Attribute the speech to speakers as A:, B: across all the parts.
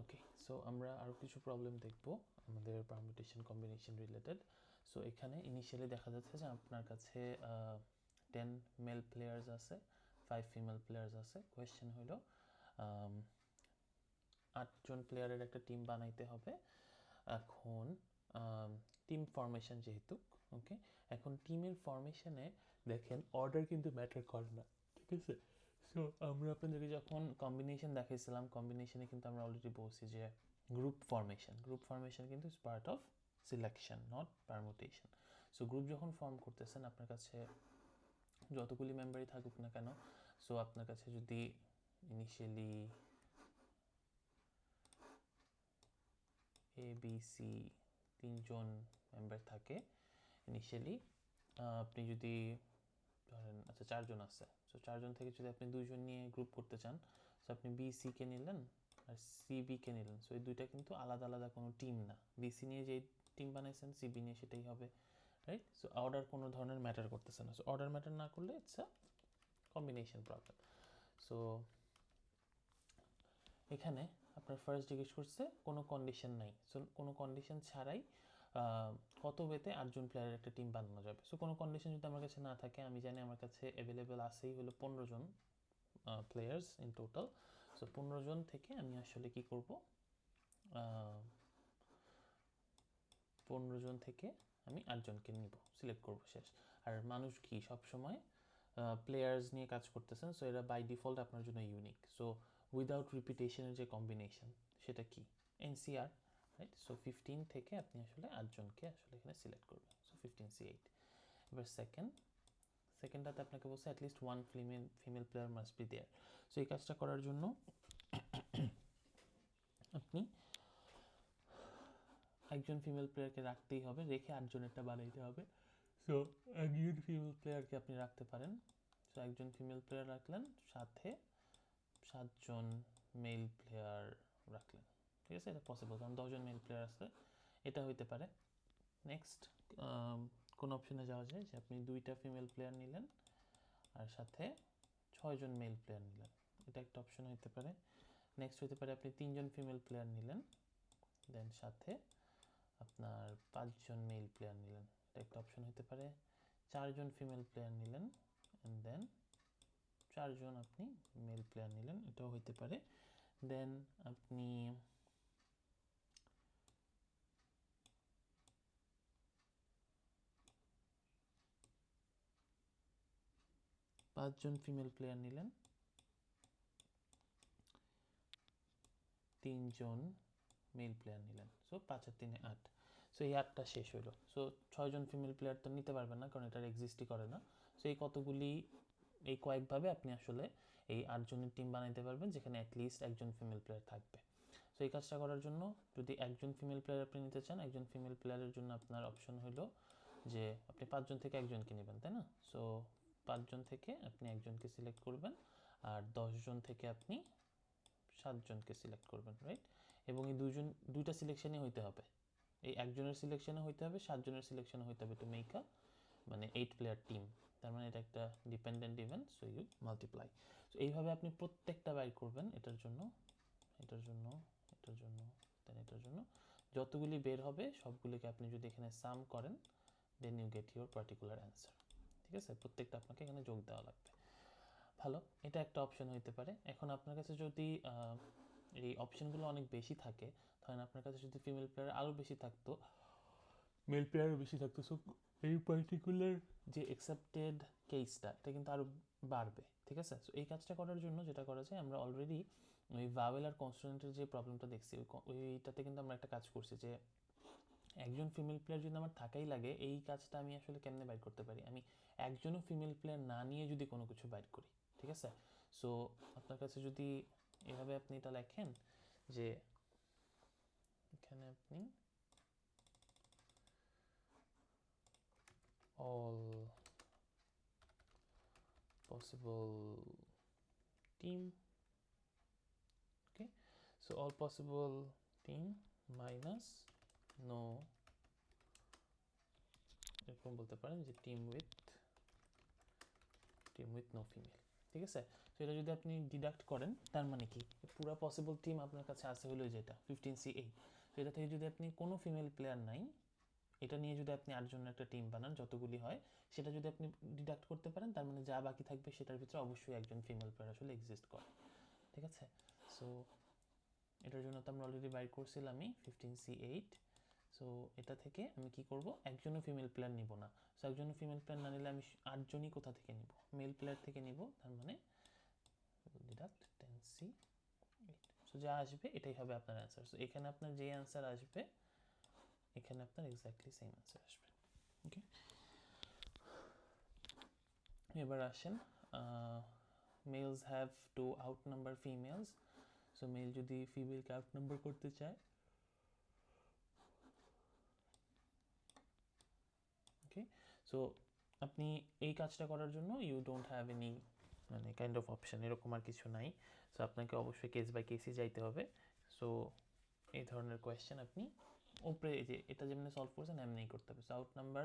A: ওকে, so আমরা আরও কিছু প্রবলেম দেখব আমাদের পারমুটেশন কম্বিনেশন রিলেটেড। সো এখানে ইনিশিয়ালি দেখা যাচ্ছে যে আপনার কাছে 10 মেল প্লেয়ার্স আছে, 5 ফিমেল প্লেয়ার্স আছে। কোয়েশ্চেন হলো 8জন প্লেয়ারের একটা টিম বানাইতে হবে। এখন টিম ফরমেশন যেহেতু, ওকে, এখন টিমের ফরমেশনে দেখেন অর্ডার কিন্তু ম্যাটার করে না, ঠিক আছে? সো আমরা আপনাদেরকে যখন কম্বিনেশন দেখাইছিলাম, কম্বিনেশনে কিন্তু আমরা অলরেডি বলছি যে গ্রুপ ফরমেশন কিন্তু is part of selection, not permutation. So group যখন ফর্ম করতেছেন, আপনার কাছে যতগুলি মেম্বারই থাকুক না কেন, সো আপনার কাছে যদি initially A B C 3জন member থাকে ইনিশিয়ালি, আপনি যদি ধরেন আচ্ছা 4জন আছে, সো 4জন থেকে যদি আপনি 2জন নিয়ে গ্রুপ করতে চান, সো আপনি বি সিকে নিলেন আর সিবিকে নিলেন। সো এই দুইটা কিন্তু আলাদা আলাদা কোনো টিম না। বিসি নিয়ে যেই টিম বানাইছেন সিবি নিয়ে সেটাই হবে, রাইট? সো অর্ডার কোনো ধরনের ম্যাটার করতেছে না। সো অর্ডার ম্যাটার না করলে it's a combination problem. So এখানে আপনার ফার্স্ট জিজ্ঞেস করছে কোনো কন্ডিশন নাই। সো কোনো কন্ডিশন ছাড়াই কত ওয়েতে 8জন প্লেয়ারের একটা টিম বানানো যাবে। সো কোনো কন্ডিশন যদি আমার কাছে না থাকে, আমি জানি আমার কাছে অ্যাভেলেবেল আছেই হলো 15জন প্লেয়ার্স ইন টোটাল। সো 15জন থেকে আমি আসলে কি করব, 15জন থেকে আমি 8জনকে নিব, সিলেক্ট করব, শেষ। আর মানুষ কি সবসময় প্লেয়ার্স নিয়ে কাজ করতেছেন, সো এরা বাই ডিফল্ট আপনার জন্য ইউনিক। সো উইদাউট রিপিটেশনের যে কম্বিনেশন সেটা কি, এনসিআর, রাইট? সো 15 থেকে আপনি আসলে 8জনকে আসলে এখানে সিলেক্ট করবেন। So 15C8। এবার সেকেন্ডটাতে আপনাকে বলছে at least 1 female player must be there. So এই কাজটা করার জন্য আপনি একজন ফিমেল প্লেয়ারকে রাখতেই হবে, রেখে 8জনেরটা বানাইতে হবে। সো একজন ফিমেল প্লেয়ারকে আপনি রাখতে পারেন। সো একজন ফিমেল প্লেয়ার রাখলেন, সাথে 7জন মেল প্লেয়ার রাখলেন, ঠিক আছে? এটা পসিবল, কারণ 10জন মেল প্লেয়ার আছে, এটা হইতে পারে। নেক্সট কোন অপশনে যাওয়া যায় যে আপনি 2টা ফিমেল প্লেয়ার নিলেন আর সাথে 6জন মেল প্লেয়ার নিলেন, এটা একটা অপশন হইতে পারে। নেক্সট হইতে পারে আপনি 3জন ফিমেল প্লেয়ার নিলেন, দেন সাথে আপনার 5জন মেল প্লেয়ার নিলেন, এটা একটা অপশন হতে পারে। 4জন ফিমেল প্লেয়ার নিলেন অ্যান্ড দেন 4জন আপনি মেল প্লেয়ার নিলেন, এটাও হইতে পারে। দেন আপনি 5জন ফিমেল প্লেয়ার নিলেন, 3জন মেল প্লেয়ার নিলেন, সো 5 আর 3 8। সো এই 8টা শেষ হইল। সো 6জন ফিমেল প্লেয়ার তো নিতে পারবেন না, কারণ এটার এক্সিস্টই করে না। সো এই কতগুলি, এই কয়েকভাবে আপনি আসলে এই 8জনের টিম বানাইতে পারবেন, যেখানে অ্যাটলিস্ট একজন ফিমেল প্লেয়ার থাকবে। সো এই কাজটা করার জন্য যদি একজন ফিমেল প্লেয়ার আপনি নিতে চান, একজন ফিমেল প্লেয়ারের জন্য আপনার অপশন হলো যে আপনি 5জন থেকে একজনকে নেবেন, তাই না? সো 5জন থেকে আপনি একজনকে সিলেক্ট করবেন আর 10জন থেকে আপনি 7জনকে সিলেক্ট করবেন, রাইট? এবং এই দুইটা সিলেকশনই হইতে হবে, এই একজনের সিলেকশনে হইতে হবে, 7জনের সিলেকশনে হইতে হবে, টু মেক আ মানে 8 প্লেয়ার টিম। তার মানে এটা একটা dependent event, so you multiply. So এইভাবে আপনি প্রত্যেকটা বাইর করবেন, এটার জন্য, এটার জন্য, এটার জন্য, দেন এটার জন্য, যতগুলি বের হবে সবগুলিকে আপনি যদি এখানে সাম করেন, then you get your particular answer, ঠিক আছে? প্রত্যেকটা আপনাকে এখানে যোগ দেওয়া লাগবে। ভালো, এটা একটা অপশন হইতে পারে। এখন আপনার কাছে যদি এই অপশনগুলো অনেক বেশি থাকে, ধরেন আপনার কাছে যদি ফিমেল প্লেয়ার আরও বেশি থাকতো, মেল প্লেয়ারও বেশি থাকতো, সো এই পার্টিকুলার যে অ্যাকসেপ্টেড কেসটা এটা কিন্তু আরও বাড়বে, ঠিক আছে? সো এই কাজটা করার জন্য যেটা করা যায়, আমরা অলরেডি ওই ভাওয়েল আর কনসোনেন্টের যে প্রবলেমটা দেখছি, ওইটাতে কিন্তু আমরা একটা কাজ করছি যে একজন ফিমেল প্লেয়ার যদি আমার থাকাই লাগে, এই কাজটা আমি আসলে কেমনে বাইর করতে পারি, আমি একজনও ফিমেল প্লেয়ার না নিয়ে যদি কোনো কিছু বাইর করি, ঠিক আছে? সো আপনার কাছে যদি এভাবে আপনি এটা লেখেন যে এখানে আপনি all possible team, okay, so all possible team minus no, এরকম বলতে পারেন যে টিম উইথ নো ফিমেল, ঠিক আছে। তো এটা যদি আপনি ডিডাক্ট করেন তার মানে কি পুরো পসিবল টিম আপনার কাছে আছে হলো যেটা 15C8। তো এটা থেকে যদি আপনি কোনো ফিমেল প্লেয়ার নাই, এটা নিয়ে যদি আপনি 8 জনের একটা টিম বানান যতগুলি হয়, সেটা যদি আপনি ডিডাক্ট করতে পারেন তার মানে যা বাকি থাকবে সেটার ভিতরে অবশ্যই একজন ফিমেল প্লেয়ার আসলে এক্সিস্ট করে। ঠিক আছে। সো এটার জন্য তো আমরা অলরেডি বাইর করছিলামই 15C8। সো এটা থেকে আমি কি করব, একজনও ফিমেল প্লেয়ার নিব না। সো একজনও ফিমেল প্লেয়ার না নিলে আমি 8 জনই কোথা থেকে নিব, মেল প্লেয়ার থেকে নিব। তার মানে ডিডাক্ট 10C8। সো যা আসবে এটাই হবে আপনার অ্যান্সার। সো এখানে আপনার যে অ্যান্সার আসবে এখানে আপনার এক্স্যাক্টলি সেম অ্যান্সার আসবে। ওকে, এবার আসেন males have to out number females. So male যদি ফিমেলকে আউট নাম্বার করতে চায়, ওকে, সো আপনি এই কাজটা করার জন্য ইউ ডোন্ট হ্যাভ এনি মানে কাইন্ড অফ অপশন, এরকম আর কিছু নাই। সো আপনাকে অবশ্যই কেস বাই কেসই যাইতে হবে। সো এই ধরনের কোয়েশ্চেন আপনি উপরে যে এটা যেমনি সলভ করছেন এমনিই করতে হবে। সো আউট নাম্বার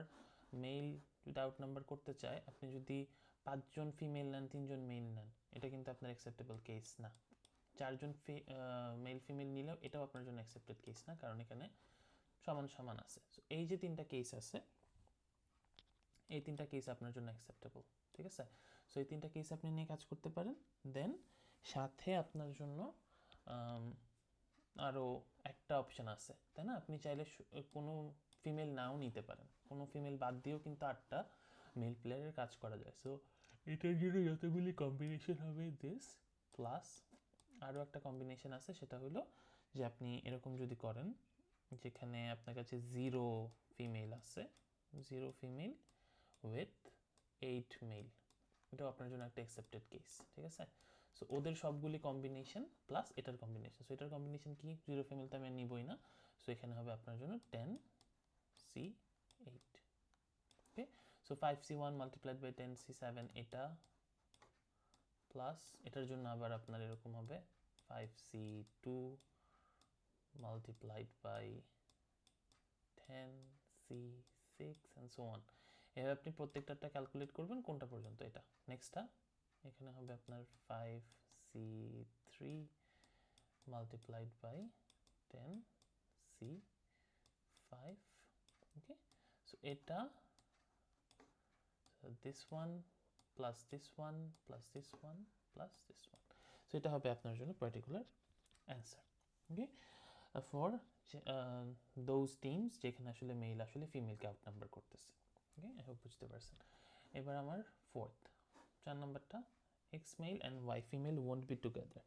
A: মেল যদি আউট নাম্বার করতে চায়, আপনি যদি 5 জন ফিমেল নেন 3 জন মেল নেন, এটা কিন্তু আপনার অ্যাকসেপ্টেবল কেস না। 4 জন মেল ফিমেল নিলেও এটাও আপনার জন্য অ্যাকসেপ্টেড কেস না, কারণ এখানে সমান সমান আছে। সো এই যে 3টা কেস আছে, এই 3টা কেস আপনার জন্য অ্যাকসেপ্টেবল। ঠিক আছে। সো এই 3টা কেস আপনি নিয়ে কাজ করতে পারেন। দেন সাথে আপনার জন্য আরও একটা অপশন আছে, তাই না? আপনি চাইলে কোনো ফিমেল নাও নিতে পারেন, কোনো ফিমেল বাদ দিয়েও কিন্তু 8টা মেল প্লেয়ারের কাজ করা যায়। সো এটার জন্য যতগুলি কম্বিনেশন হবে দিস প্লাস আরও একটা কম্বিনেশন আছে, সেটা হলো যে আপনি এরকম যদি করেন যেখানে আপনার কাছে 0 ফিমেল আছে, 0 ফিমেল উইথ 8 মেল, এটাও আপনার জন্য একটা অ্যাকসেপ্টেড কেস। ঠিক আছে। সো ওদের সবগুলি কম্বিনেশন প্লাস এটার কম্বিনেশন। সো এটার কম্বিনেশন কি, 0 ফিমেল তো আমি নিবই না। সো এখানে হবে আপনার জন্য 10C8। Okay, so 5C1 multiplied by 10C7 এটা প্লাস এটার জন্য আবার আপনার এরকম হবে 5C2 multiplied by 10C6 and so on. এভাবে আপনি প্রত্যেকটা ক্যালকুলেট করবেন কোনটা পর্যন্ত। এটা নেক্সটটা এখানে হবে আপনার 5C3 multiplied by 10C5। Okay, so এটা this one plus this one plus this one plus this one. So এটা হবে আপনার জন্য particular answer. Okay, for those teams যেখানে আসলে মেল আসলে ফিমেলকে আউট নাম্বার করতেছে। ওকে, আই হোপ বুঝতে পারছেন। এবার আমার 4 নাম্বারটা, X male and Y female won't be together.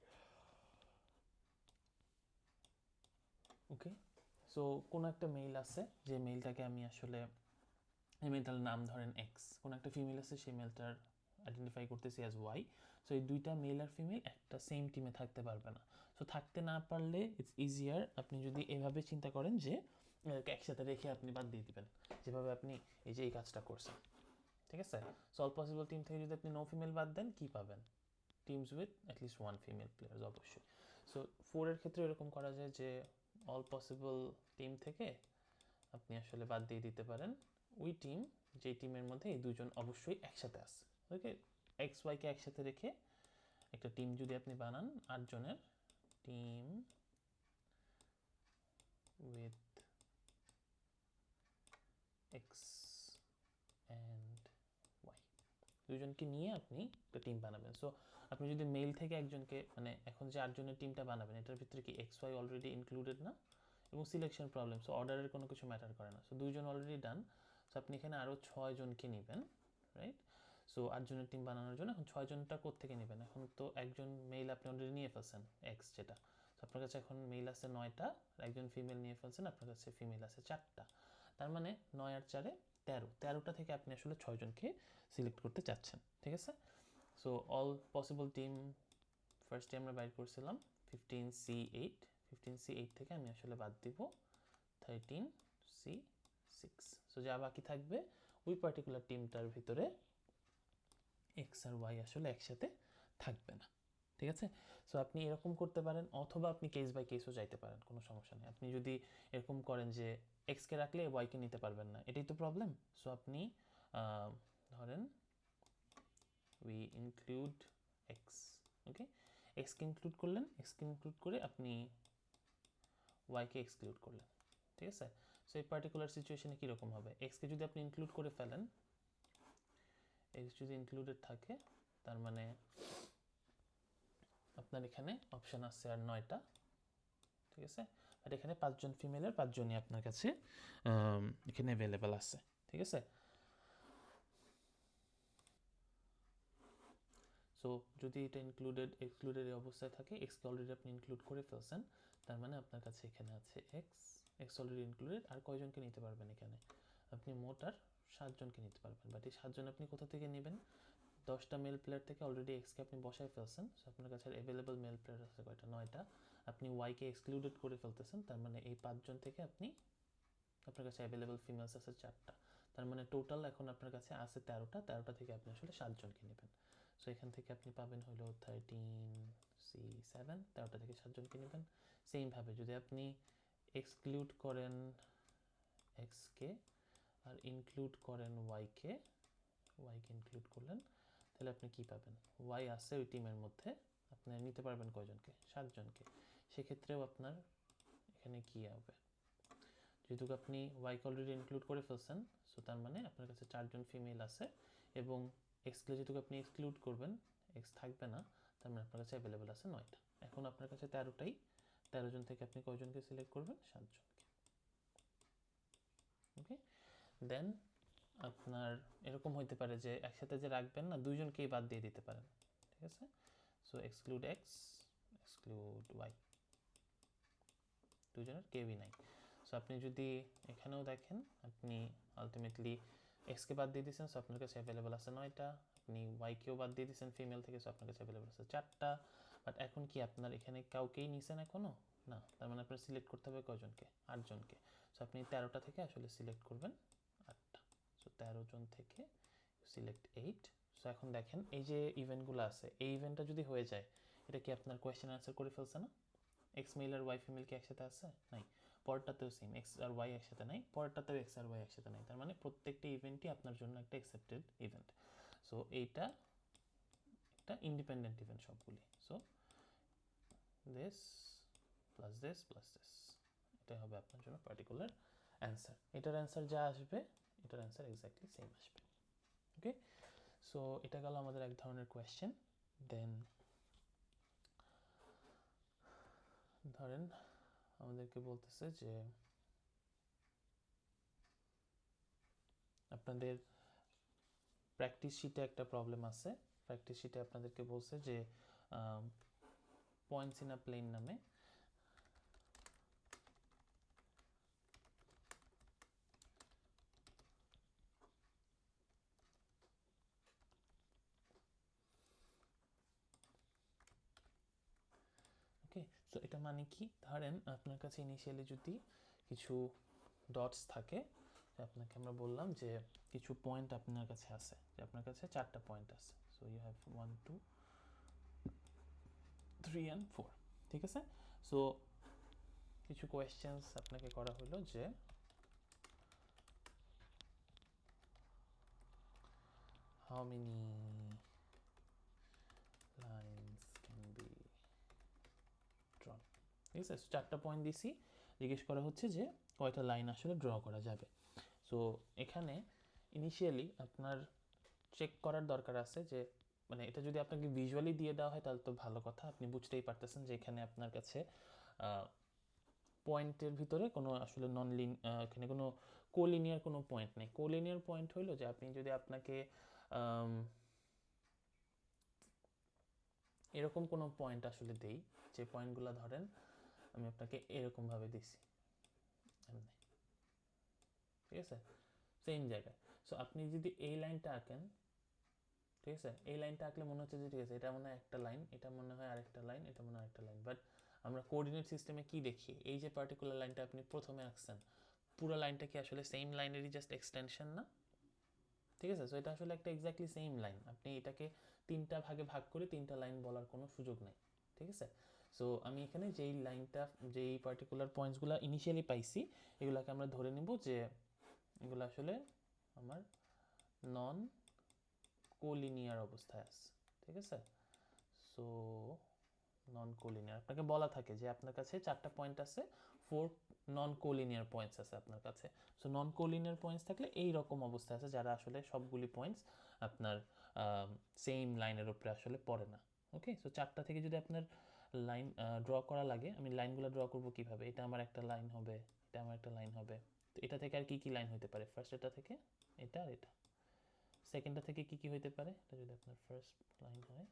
A: Okay, so কোনো একটা মেল আছে, যে মেলটাকে আমি আসলে এই মেলটার নাম ধরেন এক্স, কোনো একটা ফিমেল আছে সেই মেলটার আইডেন্টিফাই করতেছি অ্যাজ ওয়াই। সো এই দুইটা মেল আর ফিমেল একটা সেম টিমে থাকতে পারবে না। সো থাকতে না পারলে ইটস ইজিয়ার আপনি যদি এভাবে চিন্তা করেন যে একসাথে রেখে আপনি বাদ দিয়ে দিবেন, যেভাবে আপনি এই যে এই কাজটা করছেন। ঠিক আছে। সো অল পসিবল টিম থেকে যদি আপনি নো ফিমেল বাদ দেন, কি পাবেন? Teams with at least 1 female players অবশ্যই। সো 4-এর ক্ষেত্রে এরকম করা যায় যে অল পসিবল টিম থেকে আপনি আসলে বাদ দিয়ে দিতে পারেন ওই টিম যে টিমের মধ্যে এই দুজন অবশ্যই একসাথে আছে। ওকে, এক্স ওয়াইকে একসাথে রেখে একটা টিম যদি আপনি বানান 8 জনের, team with X and Y, দুজনকে নিয়ে আপনি একটা টিম বানাবেন। সো আপনি যদি মেল থেকে একজনকে, মানে এখন যে 8 জনের টিমটা বানাবেন এটার ভিতরে কি এক্স ওয়াই অলরেডি ইনক্লুডেড না, এবং সিলেকশন প্রবলেম, সো অর্ডারের কোনো কিছু ম্যাটার করে না। সো 2 জন অলরেডি ডান। সো আপনি এখানে আরও 6 জনকে নেবেন, রাইট? সো 8 জনের টিম বানানোর জন্য এখন 6 জনটা কোত্থেকে নেবেন? এখন তো একজন মেল আপনি অলরেডি নিয়ে ফেলছেন, এক্স যেটা। সো আপনার কাছে এখন মেল আছে 9টা, একজন ফিমেল নিয়ে ফেলছেন, আপনার কাছে ফিমেল আছে 4টা। তার মানে 9 আর 4-এ 13, 13টা থেকে আপনি আসলে 6 জনকে সিলেক্ট করতে চাচ্ছেন। ঠিক আছে। সো অল পসিবল টিম ফার্স্টে আমরা বাইর করছিলাম 15C8, 15C8 থেকে আমি আসলে বাদ দিব 13C6। সো যা বাকি থাকবে ওই পার্টিকুলার টিমটার ভিতরে এক্স আর ওয়াই আসলে একসাথে থাকবে না। ঠিক আছে। সো আপনি এরকম করতে পারেন, অথবা আপনি কেস বাই কেসও যাইতে পারেন, কোনো সমস্যা নেই। আপনি যদি এরকম করেন যে এক্সকে রাখলে ওয়াইকে নিতে পারবেন না, এটাই তো প্রবলেম। সো আপনি ধরেন উই ইনক্লুড এক্স। ওকে, এক্সকে ইনক্লুড করলেন, এক্সকে ইনক্লুড করে আপনি ওয়াইকে এক্সক্লুড করলেন। ঠিক আছে, সো এই পার্টিকুলার সিচুয়েশনে কীরকম হবে, এক্সকে যদি আপনি ইনক্লুড করে ফেলেন, এক্স যদি ইনক্লুডেড থাকে তার মানে আপনার এখানে অপশান আছে আর 9টা। ঠিক আছে, বাট এখানে 5জন ফিমেলের 5জনই আপনার কাছে এখানে অ্যাভেলেবেল আছে। ঠিক আছে, সো যদি এটা এক্সক্লুডেড এই অবস্থায় থাকে, এক্সকে অলরেডি আপনি ইনক্লুড করে ফেলছেন, তার মানে আপনার কাছে এখানে আছে এক্স অলরেডি ইনক্লুডেড। আর কয়জনকে নিতে পারবেন এখানে, আপনি মোট আর 7জনকে নিতে পারবেন। বাট এই 7জন আপনি কোথা থেকে নেবেন, 10টা মেল প্লেয়ার থেকে অলরেডি এক্সকে আপনি বসায় ফেলছেন, সো আপনার কাছে অ্যাভেলেবল মেল প্লেয়ার আছে কয়টা, 9টা। আপনি ওয়াইকে এক্সক্লুডেড করে ফেলতেছেন, তার মানে এই 5জন থেকে আপনার কাছে অ্যাভেলেবল ফিমেলস আছে 4টা। তার মানে টোটাল এখন আপনার কাছে আছে 13টা থেকে আপনি আসলে 7জনকে নেবেন। সো এখান থেকে আপনি পাবেন হলো 13C7, 13টা থেকে 7জনকে নেবেন। সেমভাবে যদি আপনি এক্সক্লুড করেন এক্সকে আর ইনক্লুড করেন ওয়াইকে ইনক্লুড করলেন, তাহলে আপনি কি পাবেন, ওয়াই আছে ওই টিমের মধ্যে, আপনি নিতে পারবেন কয়জনকে, 7জনকে। সেক্ষেত্রেও আপনার এখানে কি হবে, যেহেতু আপনি ওয়াইকে অলরেডি ইনক্লুড করে ফেলছেন, সো তার মানে আপনার কাছে 4জন ফিমেল আছে, এবং এক্সকে যেহেতু আপনি এক্সক্লুড করবেন, এক্স থাকবে না, তার মানে আপনার কাছে অ্যাভেলেবেল আছে 9টা। এখন আপনার কাছে 13টাই, 13জন থেকে আপনি কয়জনকে সিলেক্ট করবেন, 7জনকে। ওকে, দেন আপনার এরকম হইতে পারে যে একসাথে যে রাখবেন না, 2জনকেই বাদ দিয়ে দিতে পারেন। ঠিক আছে, so exclude X, exclude Y, 2জনের কেউই নাই। সো আপনি যদি এখানেও দেখেন, আপনি আলটিমেটলি এক্সকে বাদ দিয়ে দিয়েছেন, সো আপনার কাছে অ্যাভেলেবল আছে 9টা। আপনি ওয়াইকেও বাদ দিয়ে দিয়েছেন ফিমেল থেকে, সো আপনার কাছে অ্যাভেলেবল আছে 4টা। বাট এখন কি আপনার এখানে কাউকেই নিছেন এখনও না, তার মানে আপনার সিলেক্ট করতে হবে কয়জনকে, 8জনকে। সো আপনি 13টা থেকে আসলে সিলেক্ট করবেন 8টা। সো 13জন থেকে সিলেক্ট 8। সো এখন দেখেন এই যে ইভেন্টগুলো আছে, এই ইভেন্টটা যদি হয়ে যায়, এটা কি আপনার কোয়েশ্চেন আনসার করে ফেলছে না, এক্স মেল আর ওয়াই ফিমেল কি একসাথে আছে, নাই। পরেরটাতেও সেম, এক্স আর ওয়াই একসাথে নাই, পরেরটাতেও এক্স আর ওয়াই একসাথে নাই, তার মানে প্রত্যেকটা ইভেন্টই আপনার জন্য একটা অ্যাকসেপ্টেড ইভেন্ট। সো এইটা একটা ইন্ডিপেন্ডেন্ট ইভেন্ট সবগুলি। So this plus this plus this, এটাই হবে আপনার জন্য পার্টিকুলার অ্যান্সার। এটার অ্যান্সার যা আসবে, এটার অ্যান্সার এক্স্যাক্টলি সেম আসবে। ওকে, সো এটা গেল আমাদের এক ধরনের কোয়েশ্চেন। দেন ধরেন আমাদেরকে বলতেছে যে আপনাদের প্র্যাকটিস শিটে একটা প্রবলেম আছে। প্র্যাকটিস শিটে আপনাদেরকে বলছে যে পয়েন্টস ইন আ প্লেন নামে ওকে। সো এটা মানে কি, ধরেন আপনার কাছে ইনিশিয়ালি যদি কিছু ডটস থাকে, আপনাকে আমরা বললাম যে কিছু পয়েন্ট আপনার কাছে আছে, যে আপনার কাছে 4টা পয়েন্ট আছে। So you have 1 2 3 and 4। ঠিক আছে, সো কিছু কোয়েশ্চেন্স আপনাকে করা হলো যে how many lines can be drawn। ঠিক আছে, 4টা পয়েন্ট দিছি, জিজ্ঞেস করা হচ্ছে যে কয়টা লাইন আসলে ড্র করা যাবে। সো এখানে ইনিশিয়ালি আপনার চেক করার দরকার আছে যে, মানে এটা যদি আপনাকে ভিজুয়ালি দিয়ে দেওয়া হয় তাহলে তো ভালো কথা, আপনি বুঝতেই পারতেছেন যে এখানে আপনার কাছে পয়েন্টের ভিতরে কোনো আসলে এখানে কোনো কোলিনিয়ার কোনো পয়েন্ট নেই। কোলিনিয়ার পয়েন্ট হইলো যে আপনি যদি আপনাকে এরকম কোনো পয়েন্ট আসলে দেই, যে পয়েন্টগুলো ধরেন আমি আপনাকে এরকমভাবে দিছি, ঠিক আছে, সেম জায়গায়। সো আপনি যদি এই লাইনটা আঁকেন, ঠিক আছে, এই লাইনটা আঁকলে মনে হচ্ছে যে ঠিক আছে এটা মনে হয় একটা লাইন, এটা মনে হয় আরেকটা লাইন, এটা মনে হয় একটা লাইন। বাট আমরা কোঅর্ডিনেট সিস্টেমে কি দেখি, এই যে পার্টিকুলার লাইনটা আপনি প্রথমে আঁকছেন, পুরো লাইনটা কি আসলে সেম লাইনেরই জাস্ট এক্সটেনশন না? ঠিক আছে, সো এটা আসলে একটা এক্স্যাক্টলি সেম লাইন, আপনি এটাকে 3টা ভাগে ভাগ করে 3টা লাইন বলার কোনো সুযোগ নেই। ঠিক আছে, সো আমি এখানে যেই পার্টিকুলার পয়েন্টসগুলো ইনিশিয়ালি পাইছি, এগুলোকে আমরা ধরে নিব যে এগুলো আসলে আমার নন কোলিনিয়ার অবস্থায় আছে। ঠিক আছে, সো নন কোলিনিয়ার আপনাকে বলা থাকে যে আপনার কাছে 4টা পয়েন্ট আছে, 4 নন কোলিনিয়ার পয়েন্টস আছে আপনার কাছে। সো নন কোলিনিয়ার পয়েন্টস থাকলে এই রকম অবস্থা আছে যারা আসলে সবগুলি পয়েন্টস আপনার সেম লাইনের উপরে আসলে পড়ে না। ওকে, সো 4টা থেকে যদি আপনার লাইন ড্র করা লাগে, আমি লাইনগুলো ড্র করব কিভাবে, এটা আমার একটা লাইন হবে, এটা আমার একটা লাইন হবে। তো এটা থেকে আর কি কি লাইন হতে পারে, ফার্স্ট এটা থেকে এটা আর এটা। সেকেন্ডটা থেকে কি কি হতে পারে, এটা যদি আপনার ফার্স্ট লাইন হয়,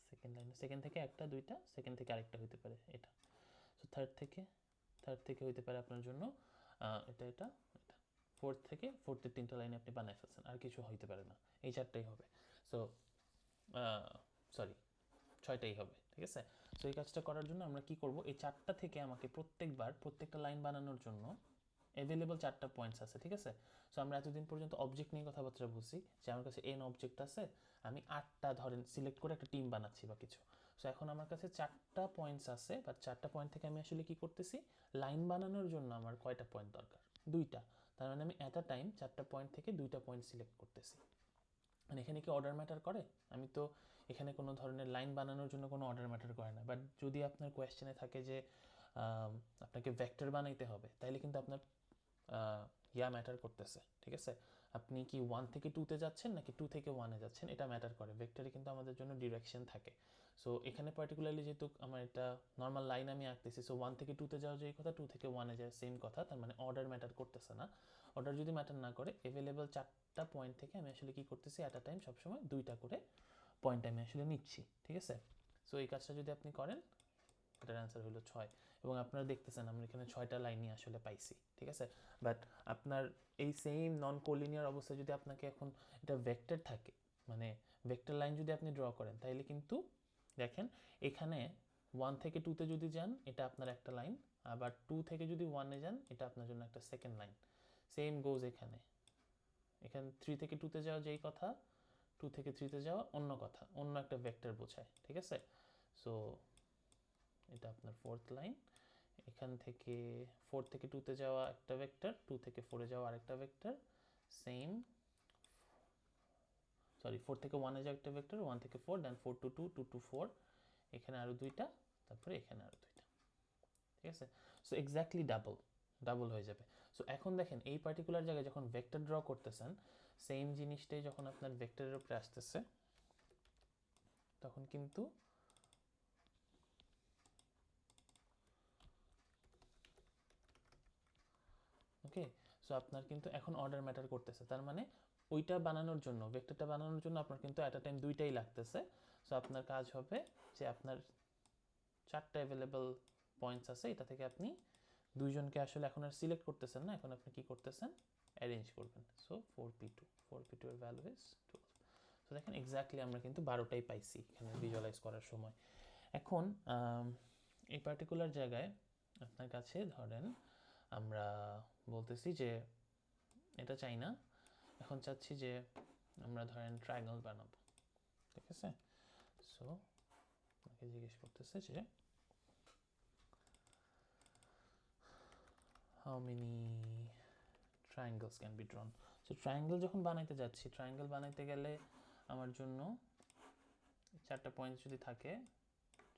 A: সেকেন্ড লাইন, সেকেন্ড থেকে একটা দুইটা, সেকেন্ড থেকে আরেকটা হতে পারে এটা। সো থার্ড থেকে হতে পারে আপনার জন্য এটা এটা এটা। ফোর্থের 3টা লাইনে আপনি বানায় ফেলছেন, আর কিছু হইতে পারে না, এই 4টাই হবে। সো সরি 6টাই হবে, ঠিক আছে। সো এই কাজটা করার জন্য আমরা কি করব, এই 4টা থেকে আমাকে প্রত্যেকটা লাইন বানানোর জন্য অ্যাভেলেবল 4টা পয়েন্টস আছে, ঠিক আছে। সো আমরা এতদিন পর্যন্ত অবজেক্ট নিয়ে কথাবার্তা বলছি যে আমার কাছে এন অবজেক্ট আছে, আমি 8টা ধরেন সিলেক্ট করে একটা টিম বানাচ্ছি বা কিছু। সো এখন আমার কাছে 4টা পয়েন্টস আছে, বাট 4টা পয়েন্ট থেকে আমি আসলে কি করতেছি, লাইন বানানোর জন্য আমার কয়টা পয়েন্ট দরকার, 2টা। তার মানে আমি অ্যাট আ টাইম 4টা পয়েন্ট থেকে 2টা পয়েন্ট সিলেক্ট করতেছি। মানে এখানে কি অর্ডার ম্যাটার করে, আমি তো এখানে কোনো ধরনের লাইন বানানোর জন্য কোনো অর্ডার ম্যাটার করে না। বাট যদি আপনার কোয়েশ্চেনে থাকে যে আপনাকে ভেক্টর বানাইতে হবে, তাহলে কিন্তু আপনার ম্যাটার করতেছে, ঠিক আছে। আপনি কি 1 থেকে 2-তে যাচ্ছেন নাকি 2 থেকে 1-এ যাচ্ছেন, এটা ম্যাটার করে। ভেক্টরে কিন্তু আমাদের জন্য ডিরেকশন থাকে। সো এখানে পার্টিকুলারলি যেহেতু আমার এটা নর্মাল লাইন আমি আঁকতেছি, সো 1 থেকে 2-তে যাওয়া যেই কথা, 2 থেকে 1-এ যাওয়া সেম কথা, তার মানে অর্ডার ম্যাটার করতেছে না। অর্ডার যদি ম্যাটার না করে, অ্যাভেলেবল 4টা পয়েন্ট থেকে আমি আসলে কি করতেছি, অ্যাট আ টাইম সবসময় 2টা করে পয়েন্ট আমি আসলে নিচ্ছি, ঠিক আছে। সো এই কাজটা যদি আপনি করেন, এটার অ্যান্সার হলো 6। এবং আপনারা দেখতেছেন আমরা এখানে 6টা লাইনই আসলে পাইছি, ঠিক আছে। বাট আপনার এই সেম নন কোলিনিয়ার অবস্থায় যদি আপনাকে এখন এটা ভেক্টর থাকে, মানে ভেক্টর লাইন যদি আপনি ড্র করেন, তাইলে কিন্তু দেখেন এখানে 1 থেকে 2-তে যদি যান, এটা আপনার একটা লাইন, আবার 2 থেকে যদি 1-এ যান, এটা আপনার জন্য একটা সেকেন্ড লাইন। সেম গোজ এখানে 3 থেকে 2-তে যাওয়া যেই কথা, 2 থেকে 3-তে যাওয়া অন্য কথা, অন্য একটা ভেক্টর বোঝায়, ঠিক আছে। সো এটা আপনার ফোর্থ লাইন, এখান থেকে 4 থেকে 2-তে যাওয়া একটা ভেক্টর, 2 থেকে 4-এ যাওয়া আরেকটা ভেক্টর, সেম 4 থেকে 1-এ যাওয়া একটা ভেক্টর, 1 থেকে 4, দেন 4 টু 2, 2 টু 4, এখানে আরও 2টা, তারপরে এখানে আরও 2টা, ঠিক আছে। সো এক্স্যাক্টলি ডাবল হয়ে যাবে। সো এখন দেখেন এই পার্টিকুলার জায়গায় যখন ভেক্টর ড্র করতেছেন, সেম জিনিসটাই যখন আপনার ভেক্টরের উপরে আসতেছে, তখন কিন্তু ওকে, সো আপনার কিন্তু এখন অর্ডার ম্যাটার করতেছে। তার মানে ওইটা বানানোর জন্য, ভেক্টরটা বানানোর জন্য আপনার কিন্তু অ্যাট আ টাইম 2টাই লাগতেছে। সো আপনার কাজ হবে যে আপনার 4টা অ্যাভেলেবল পয়েন্টস আছে, এটা থেকে আপনি 2জনকে আসলে এখন আর সিলেক্ট করতেছেন না, এখন আপনি কি করতেছেন, অ্যারেঞ্জ করবেন। সো 4p2 এর ভ্যালু ইজ 12। সো দেখেন এক্স্যাক্টলি আমরা কিন্তু 12টাই পাইছি এখানে ভিজুয়ালাইজ করার সময়। এখন এই পার্টিকুলার জায়গায় আপনার কাছে ধরেন আমরা বলতেছি যে এটা চাই না, এখন চাচ্ছি যে আমরা ধরেন ট্রায়াঙ্গল বানাবো, ঠিক আছে। সো আমাকে জিজ্ঞেস করতেছে যে how many triangles can be drawn. So triangle যখন বানাইতে যাচ্ছি, ট্রায়াঙ্গল বানাইতে গেলে আমার জন্য 4টা পয়েন্ট যদি থাকে,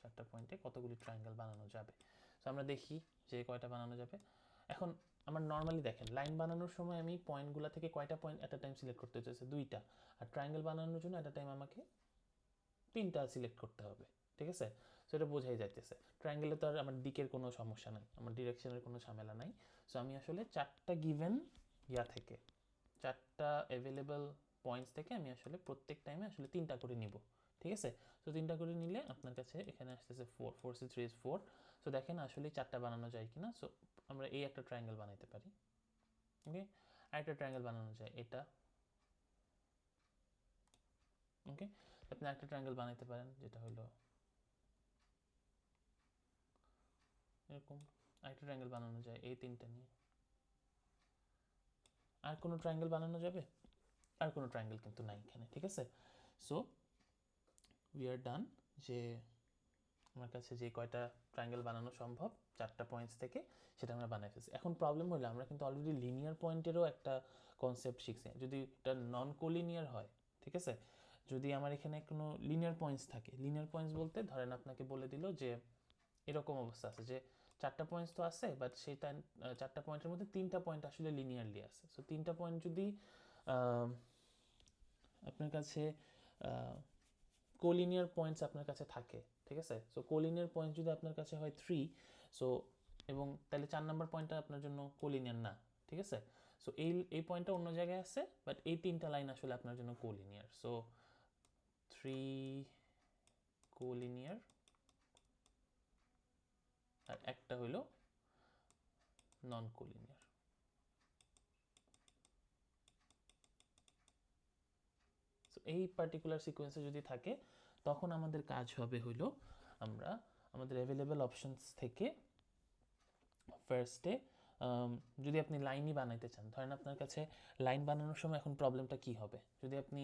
A: 4টা পয়েন্টে কতগুলি ট্রায়াঙ্গল বানানো যাবে। সো আমরা দেখি যে কয়টা বানানো যাবে। এখন আমার নর্মালি দেখেন লাইন বানানোর সময় আমি পয়েন্টগুলো থেকে কয়টা point at a time select করতে হচ্ছে, 2টা। আর ট্রায়াঙ্গল বানানোর জন্য অ্যাট আ টাইম আমাকে 3টা সিলেক্ট করতে হবে, ঠিক আছে। সো এটা বোঝাই যাইতেছে ট্রায়াঙ্গেলে তো আর আমার দিকের কোনো সমস্যা নাই, আমার ডিরেকশনের কোনো ঝামেলা নাই। সো আমি আসলে 4টা গিভেন থেকে 4টা অ্যাভেলেবল পয়েন্টস থেকে আমি আসলে প্রত্যেক টাইমে আসলে 3টা করে নিব, ঠিক আছে। সো 3টা করে নিলে আপনার কাছে এখানে আসতেছে 4 4 3 4। সো দেখেন আসলে 4টা বানানো যায় কিনা। সো আমরা এই একটা ট্রায়াঙ্গেল বানাইতে পারি, ওকে। আরেকটা ট্রায়াঙ্গেল বানানো যায় এটা, ওকে। আপনি একটা ট্রায়াঙ্গেল বানাইতে পারেন যেটা হলো এরকম। আরেকটা ট্রায়াঙ্গেল বানানো যায় এই 3টা নিয়ে। আর কোনো ট্রায়াঙ্গেল বানানো যাবে, আর কোনো ট্রায়াঙ্গেল কিন্তু নাই এখানে, ঠিক আছে। সো উই আর ডান, যে আমার কাছে যে কয়টা ট্রায়াঙ্গেল বানানো সম্ভব 4টা পয়েন্টস থেকে, সেটা আমরা বানাই ফেলছি। এখন প্রবলেম হলো আমরা কিন্তু অলরেডি লিনিয়ার পয়েন্টেরও একটা কনসেপ্ট শিখছি। যদি এটা নন কোলিনিয়ার হয়, ঠিক আছে, যদি আমার এখানে কোনো লিনিয়ার পয়েন্টস থাকে, লিনিয়ার পয়েন্টস বলতে ধরেন আপনাকে বলে দিল যে এরকম অবস্থা আছে যে 4টা পয়েন্টস তো আছে, বাট সেই 4টা পয়েন্টের মধ্যে 3টা পয়েন্ট আসলে লিনিয়ারলি আছে। সো 3টা পয়েন্ট যদি আপনার কাছে কোলিনিয়ার পয়েন্টস আপনার কাছে থাকে, ঠিক আছে? সো কোলিনিয়ার পয়েন্ট যদি আপনার কাছে হয় 3, সো এবং তাহলে 4 নম্বর পয়েন্টটা আপনার জন্য কোলিনিয়ার না, ঠিক আছে? সো এই পয়েন্টটা অন্য জায়গায় আছে, বাট এই 3টা লাইন আসলে আপনার জন্য কোলিনিয়ার। সো 3 কোলিনিয়ার আর একটা হইল নন কোলিনিয়ার। সো এই পার্টিকুলার সিকোয়েন্সে যদি থাকে তখন আমাদের কাজ হবে হইল আমরা আমাদের অ্যাভেলেবল অপশনস থেকে ফার্স্টে যদি আপনি লাইনই বানাইতে চান, ধরেন আপনার কাছে লাইন বানানোর সময় এখন প্রবলেমটা কি হবে, যদি আপনি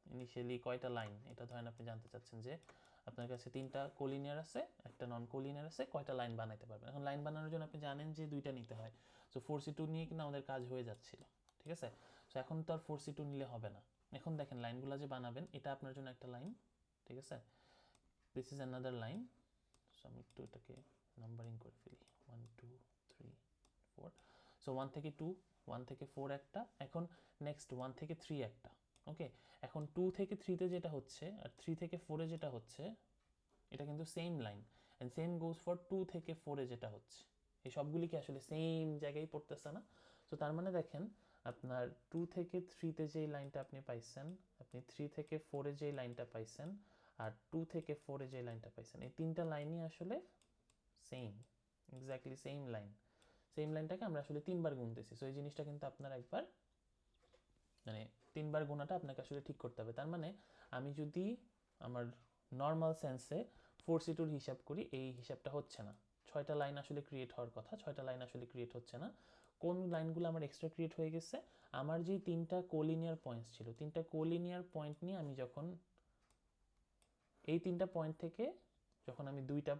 A: ইনিশিয়ালি কয়টা লাইন, এটা ধরেন আপনি জানতে চাচ্ছেন যে আপনার কাছে 3টা কোলিনিয়ার আছে, একটা নন কোলিনিয়ার আছে, কয়টা লাইন বানাইতে পারবেন। এখন লাইন বানানোর জন্য আপনি জানেন যে 2টা নিতে হয়। সো 4C2 নিয়ে কিন্তু আমাদের কাজ হয়ে যাচ্ছিল, ঠিক আছে? সো এখন তো আর 4C2 নিলে হবে না। এখন দেখেন লাইনগুলো যে বানাবেন, এটা আপনার জন্য একটা লাইন, ঠিক আছে? This is another line. So আমি একটু এটাকে নাম্বারিং করে ফেলি, 1 2 3 4। সো 1 থেকে 2, 1 থেকে 4 একটা, এখন নেক্সট 1 থেকে 3 একটা, ওকে? এখন 2 থেকে 3তে যেটা হচ্ছে আর 3 থেকে 4-এ যেটা হচ্ছে, এটা কিন্তু same line, and same goes for 2 থেকে 4-এ যেটা হচ্ছে। এই সবগুলি কি আসলে সেম জায়গায় পড়তেছে না? সো তার মানে দেখেন আপনার 2 থেকে 3-তে যেই লাইনটা আপনি পাইছেন, আপনি 3 থেকে 4-এ যেই লাইনটা পাইছেন, আর 2 থেকে 4-এ যে লাইনটা পাইছেন, এই 3টা লাইনই আসলে same, exactly same line. Same লাইনটাকে আমরা আসলে 3বার গুনতেছি। সো এই জিনিসটা কিন্তু আপনার একবার মানে 3বার গুণাটা আপনাকে আসলে ঠিক করতে হবে। তার মানে আমি যদি আমার নর্মাল সেন্সে 4C2-র হিসাব করি, এই হিসাবটা হচ্ছে না। 6টা লাইন আসলে ক্রিয়েট হওয়ার কথা, 6টা লাইন আসলে ক্রিয়েট হচ্ছে না। কোন লাইনগুলো আমার এক্সট্রা ক্রিয়েট হয়ে গেছে? আমার যেই 3টা কোলিনিয়ার পয়েন্টস ছিল, 3টা কোলিনিয়ার পয়েন্ট নিয়ে আমি যখন এই 3টা পয়েন্ট থেকে যখন আমি 2টা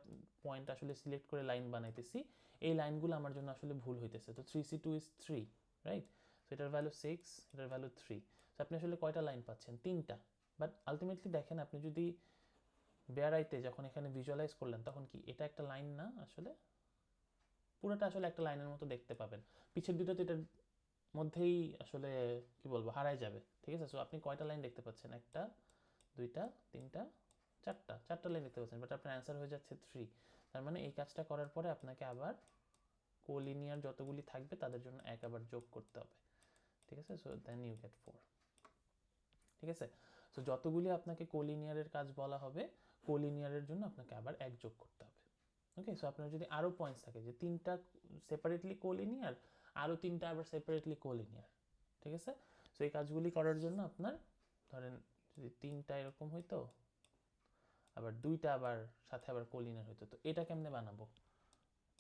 A: পয়েন্ট আসলে সিলেক্ট করে লাইন বানাইতেছি, এই লাইনগুলো আমার জন্য আসলে ভুল হইতেছে। তো 3C2 ইজ 3, রাইট? সো এটার ভ্যালু 6, এটার ভ্যালু 3। সো আপনি আসলে কয়টা লাইন পাচ্ছেন? 3টা। বাট আলটিমেটলি দেখেন আপনি যদি বেয়ারাইতে যখন এখানে ভিজুয়ালাইজ করলেন, তখন কি এটা একটা লাইন না? আসলে পুরোটা আসলে একটা লাইনের মতো দেখতে পাবেন। পিছের দুটো তো এটার মধ্যেই আসলে কি বলবো হারাই যাবে, ঠিক আছে? সো আপনি কয়টা লাইন দেখতে পাচ্ছেন? 1টা 2টা 3টা 4টা লাইন দেখতে পাচ্ছেন, বাট আপনার অ্যান্সার হয়ে যাচ্ছে 3। তার মানে এই কাজটা করার পরে আপনাকে আবার কোলিনিয়ার যতগুলি থাকবে তাদের জন্য আবার যোগ করতে হবে, ঠিক আছে? সো দেন ইউ গেট 4, ঠিক আছে? সো যতগুলি আপনাকে কোলিনিয়ারের কাজ বলা হবে, কোলিনিয়ারের জন্য আপনাকে আবার 1 যোগ করতে হবে, ওকে? সো আপনার যদি আরও পয়েন্টস থাকে যে 3টা সেপারেটলি কোলিনিয়ার, আরও 3টা আবার সেপারেটলি কোলিনিয়ার, ঠিক আছে? সো এই কাজগুলি করার জন্য আপনার ধরেন যদি 3টা এরকম হইতো, আবার 2টা আবার সাথে আবার কোলিনিয়ার হইতো, তো এটা কেমনে বানাবো?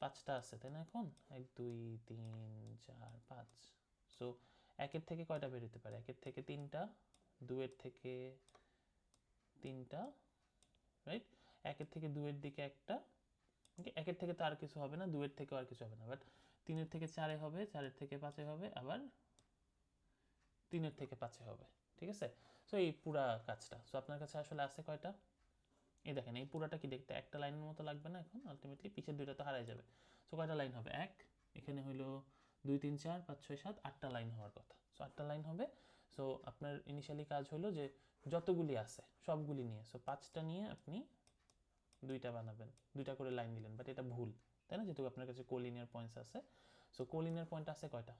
A: 5টা আছে তাই না? এখন 1 2 3 4 5। সো 1-এর থেকে কয়টা বের হতে পারে? 1-এর থেকে 3টা, 2-এর থেকে 3টা, রাইট? 1-এর থেকে 2-এর দিকে একটা, ওকে? 1-এর থেকে তো আর কিছু হবে না, 2-এর থেকেও আর কিছু হবে না, বাট 3-এর থেকে 4-এ হবে, 4-এর থেকে 5-এ হবে, আবার 3-এর থেকে 5-এ হবে, ঠিক আছে? সো এই পুরা কাজটা, সো আপনার কাছে আসলে আছে কয়টা? এই দেখেন এই পুরাটা কি দেখতে একটা লাইনের মতো লাগবে না? এখন আলটিমেটলি পিছের দুইটা তো হারাই যাবে। সো কয়টা লাইন হবে? 1, এখানে হইলো 2 3 4 5 6 7 8টা লাইন হওয়ার কথা। সো 8টা লাইন হবে। সো আপনার ইনিশিয়ালি কাজ হলো যে যতগুলি আছে সবগুলি নিয়ে, সো 5টা নিয়ে আপনি 2টা বানাবেন, 2টা করে লাইন দিলেন, বাট এটা ভুল, তাই না? যেহেতু আপনার কাছে কোলিনিয়ার পয়েন্টস আছে। সো কোলিনিয়ার পয়েন্ট আছে কয়টা?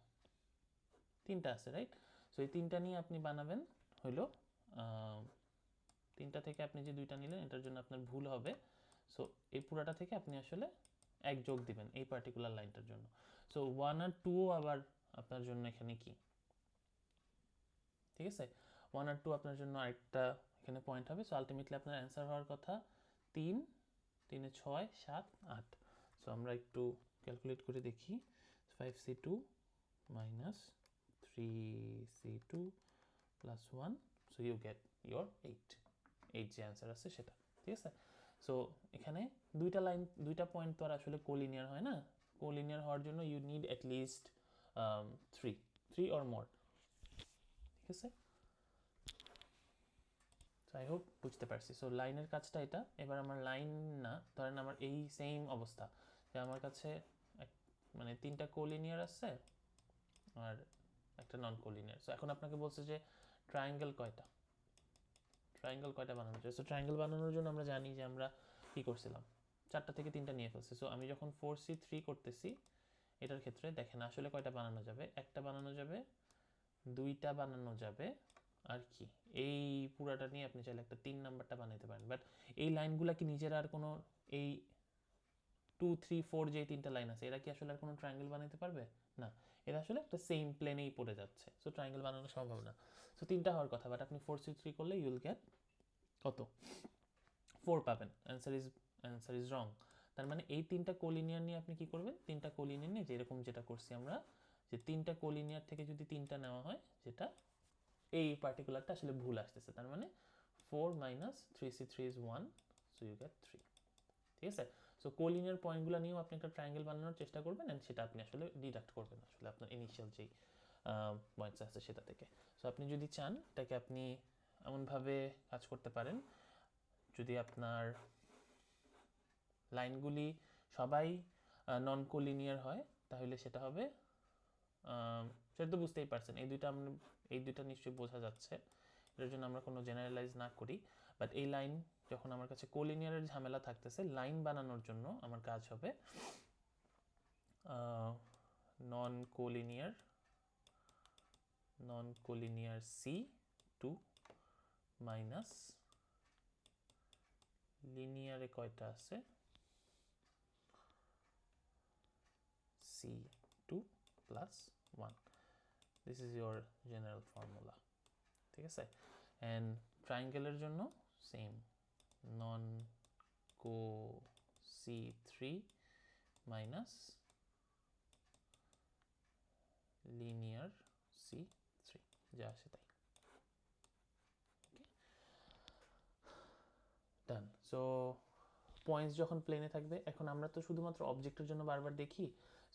A: 3টা আছে, রাইট? সো এই 3টা নিয়ে আপনি বানাবেন হইলো 3টা থেকে আপনি যে 2টা নিলেন এটার জন্য আপনার ভুল হবে। সো এই পুরাটা থেকে আপনি আসলে 1 যোগ দিবেন এই পার্টিকুলার লাইনটার জন্য। সো 1 আর 2 আবার আপনার জন্য এখানে কি, ঠিক আছে? 1 আর 2 আপনার জন্য আরেকটা এখানে পয়েন্ট হবে। সো আলটিমেটলি আপনার অ্যান্সার হওয়ার কথা 3, 3 6 7 8। সো আমরা একটু ক্যালকুলেট করে দেখি। 5C2 minus 3C2 plus 1, so you get your 8 যে অ্যান্সার আছে সেটা, ঠিক আছে? সো এখানে 2টা লাইন 2টা পয়েন্ট তো আর আসলে কোলিনিয়ার হয় না। কোলিনিয়ার হওয়ার জন্য you need at least 3 or more, ঠিক আছে? সো আই হোপ বুঝতে পারছি। সো লাইনের কাজটা এটা। এবার আমার লাইন না, ধরেন আমার এই সেম অবস্থা যে আমার কাছে মানে 3টা কোলিনিয়ার আছে আর একটা নন কোলিনিয়ার। সো এখন আপনাকে বলছে যে ট্রায়াঙ্গেল কয়টা বানানো যায়। সো ট্রায়াঙ্গেল বানানোর জন্য আমরা জানি যে আমরা কী করছিলাম, 4টা থেকে 3টা নিয়ে ফেলছি। সো আমি যখন 4C3 করতেছি এটার ক্ষেত্রে দেখেন আসলে কয়টা বানানো যাবে, একটা বানানো যাবে, 2টা বানানো যাবে, আর কি এই পুরাটা নিয়ে আপনি চাইলে একটা 3 নাম্বারটা বানাইতে পারেন। বাট এই লাইনগুলা কি নিজের আর কোনো, এই 2 3 4 যে 3টা লাইন আছে এরা কি আসলে আর কোনো ট্রায়াঙ্গেল বানাইতে পারবে না, এরা আসলে একটা সেম প্লেনেই পড়ে যাচ্ছে। সো ট্রায়াঙ্গেল বানানো সম্ভব না। সো 3টা হওয়ার কথা, বাট আপনি 4C3 করলে ইউল গেট কত, 4 পাবেন। Answer is wrong. তার মানে এই 3টা কোলিনিয়ার নিয়ে আপনি কি করবেন, 3টা কোলিনিয়ার নিয়ে যেরকম যেটা করছি আমরা, যে 3টা কোলিনিয়ার থেকে যদি 3টা নেওয়া হয়, যেটা এই পার্টিকুলারটা আসলে ভুল আসতেছে, তার মানে 4 minus 3C3 is 1, so you get 3। ঠিক আছে। সো কোলিনিয়ার পয়েন্টগুলো নিয়েও আপনি একটা ট্রায়াঙ্গেল বানানোর চেষ্টা করবেন, অ্যান্ড সেটা আপনি আসলে ডিডাক্ট করবেন আসলে আপনার ইনিশিয়াল যেই পয়েন্টস আছে সেটা থেকে। সো আপনি যদি চান এটাকে আপনি এমনভাবে কাজ করতে পারেন, যদি আপনার লাইনগুলি সবাই নন কোলিনিয়ার হয় তাহলে সেটা হবে, সেটা তো বুঝতেই পারছেন, এই দুইটা নিশ্চয়ই বোঝা যাচ্ছে, এটার জন্য আমরা কোনো জেনারেলাইজ না করি। বাট এই লাইন যখন আমার কাছে কোলিনিয়ারের ঝামেলা থাকতেছে, লাইন বানানোর জন্য আমার কাজ হবে নন কোলিনিয়ার C2 মাইনাস লিনিয়ারে কয়টা আছে C2 plus 1. This is your general formula. ঠিক আছে। অ্যান্ড ট্রায়াঙ্গেলের জন্য সেম, নন কো C3 মাইনাস লিনিয়ার C3, যা আসে তাই। ডান। সো পয়েন্টস যখন প্লেনে থাকবে, এখন আমরা তো শুধুমাত্র অবজেক্টের জন্য বারবার দেখি,